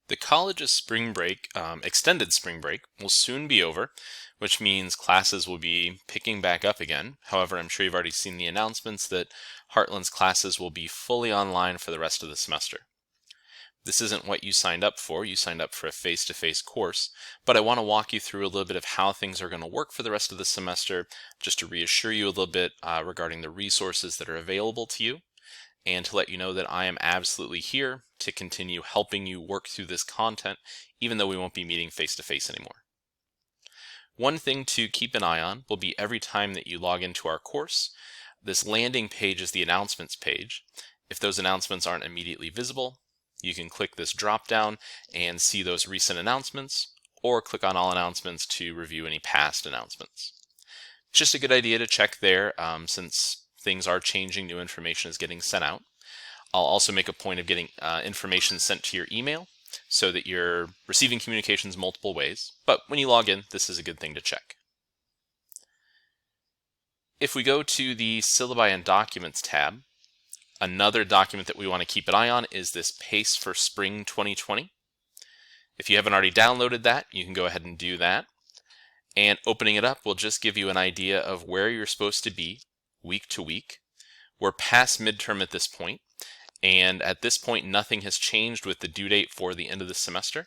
The college's spring break, extended spring break, will soon be over, which means classes will be picking back up again. However, I'm sure you've already seen the announcements that Heartland's classes will be fully online for the rest of the semester. This isn't what you signed up for. You signed up for a face-to-face course, but I want to walk you through a little bit of how things are going to work for the rest of the semester, just to reassure you a little bit regarding the resources that are available to you, and to let you know that I am absolutely here to continue helping you work through this content, even though we won't be meeting face-to-face anymore. One thing to keep an eye on will be every time that you log into our course, this landing page is the announcements page. If those announcements aren't immediately visible, you can click this drop down and see those recent announcements, or click on all announcements to review any past announcements. It's just a good idea to check there since things are changing, new information is getting sent out. I'll also make a point of getting information sent to your email so that you're receiving communications multiple ways, but when you log in, this is a good thing to check. If we go to the Syllabi and Documents tab, another document that we want to keep an eye on is this PACE for Spring 2020. If you haven't already downloaded that, you can go ahead and do that. And opening it up will just give you an idea of where you're supposed to be week to week. We're past midterm at this point, and at this point nothing has changed with the due date for the end of the semester.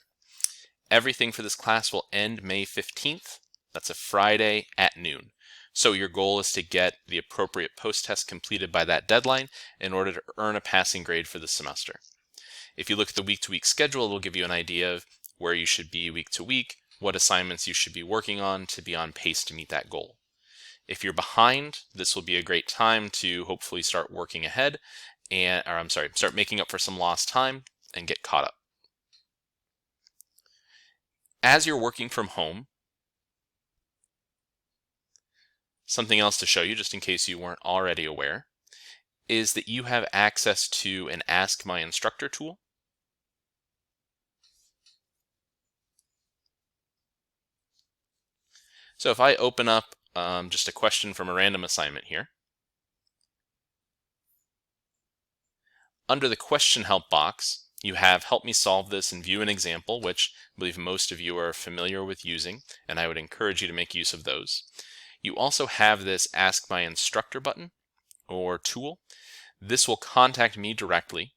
Everything for this class will end May 15th. That's a Friday at noon. So your goal is to get the appropriate post-test completed by that deadline in order to earn a passing grade for the semester. If you look at the week-to-week schedule, it will give you an idea of where you should be week to week, what assignments you should be working on to be on pace to meet that goal. If you're behind, this will be a great time to hopefully start working ahead start making up for some lost time and get caught up. As you're working from home, something else to show you, just in case you weren't already aware, is that you have access to an Ask My Instructor tool. So if I open up just a question from a random assignment here, under the question help box, you have help me solve this and view an example, which I believe most of you are familiar with using, and I would encourage you to make use of those. You also have this Ask My Instructor button or tool. This will contact me directly,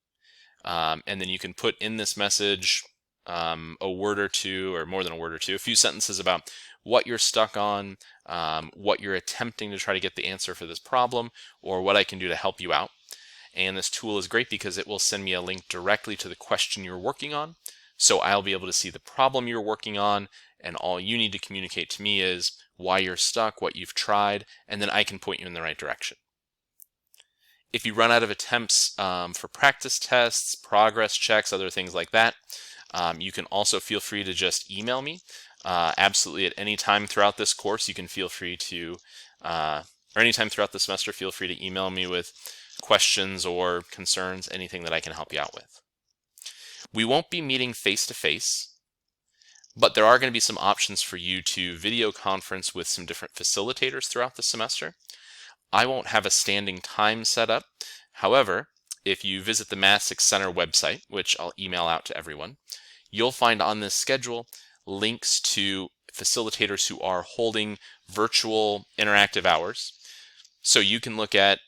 and then you can put in this message a word or two, or more than a word or two, a few sentences about what you're stuck on, what you're attempting to try to get the answer for this problem, or what I can do to help you out. And this tool is great because it will send me a link directly to the question you're working on, so I'll be able to see the problem you're working on, and all you need to communicate to me is why you're stuck, what you've tried, and then I can point you in the right direction. If you run out of attempts for practice tests, progress checks, other things like that, you can also feel free to just email me. Absolutely at any time throughout this course, you can feel free to, or anytime throughout the semester, feel free to email me with questions or concerns, anything that I can help you out with. We won't be meeting face-to-face, but there are going to be some options for you to video conference with some different facilitators throughout the semester. I won't have a standing time set up. However, if you visit the Maths Center website, which I'll email out to everyone, you'll find on this schedule links to facilitators who are holding virtual interactive hours. So you can look at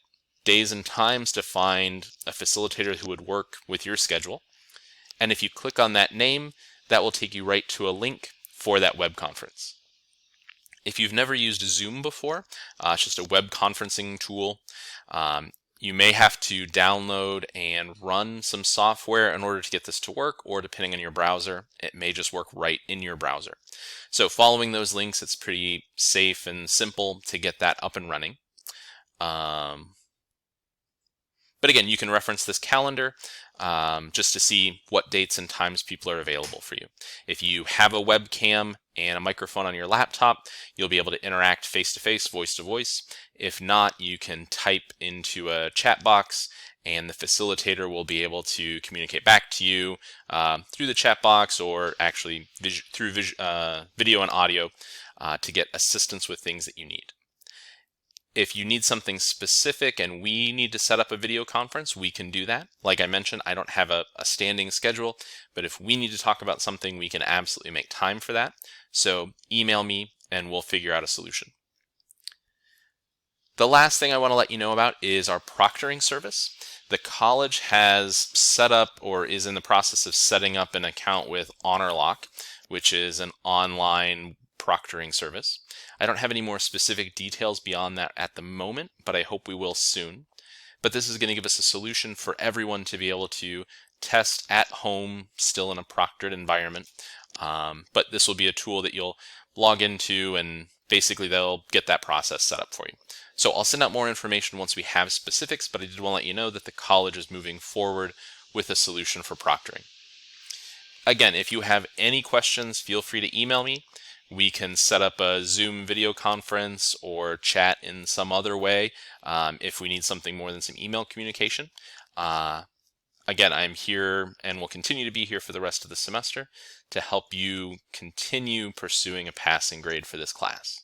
days and times to find a facilitator who would work with your schedule. And if you click on that name, that will take you right to a link for that web conference. If you've never used Zoom before, it's just a web conferencing tool. You may have to download and run some software in order to get this to work, or depending on your browser, it may just work right in your browser. So following those links, it's pretty safe and simple to get that up and running. But again, you can reference this calendar just to see what dates and times people are available for you. If you have a webcam and a microphone on your laptop, you'll be able to interact face-to-face, voice-to-voice. If not, you can type into a chat box and the facilitator will be able to communicate back to you through the chat box, or actually through video and audio to get assistance with things that you need. If you need something specific and we need to set up a video conference, we can do that. Like I mentioned, I don't have a standing schedule, but if we need to talk about something, we can absolutely make time for that. So email me and we'll figure out a solution. The last thing I want to let you know about is our proctoring service. The college has set up or is in the process of setting up an account with HonorLock, which is an online proctoring service. I don't have any more specific details beyond that at the moment, but I hope we will soon. But this is going to give us a solution for everyone to be able to test at home, still in a proctored environment. But this will be a tool that you'll log into, and basically they'll get that process set up for you. So I'll send out more information once we have specifics, but I did want to let you know that the college is moving forward with a solution for proctoring. Again, if you have any questions, feel free to email me. We can set up a Zoom video conference or chat in some other way if we need something more than some email communication. Again, I'm here and will continue to be here for the rest of the semester to help you continue pursuing a passing grade for this class.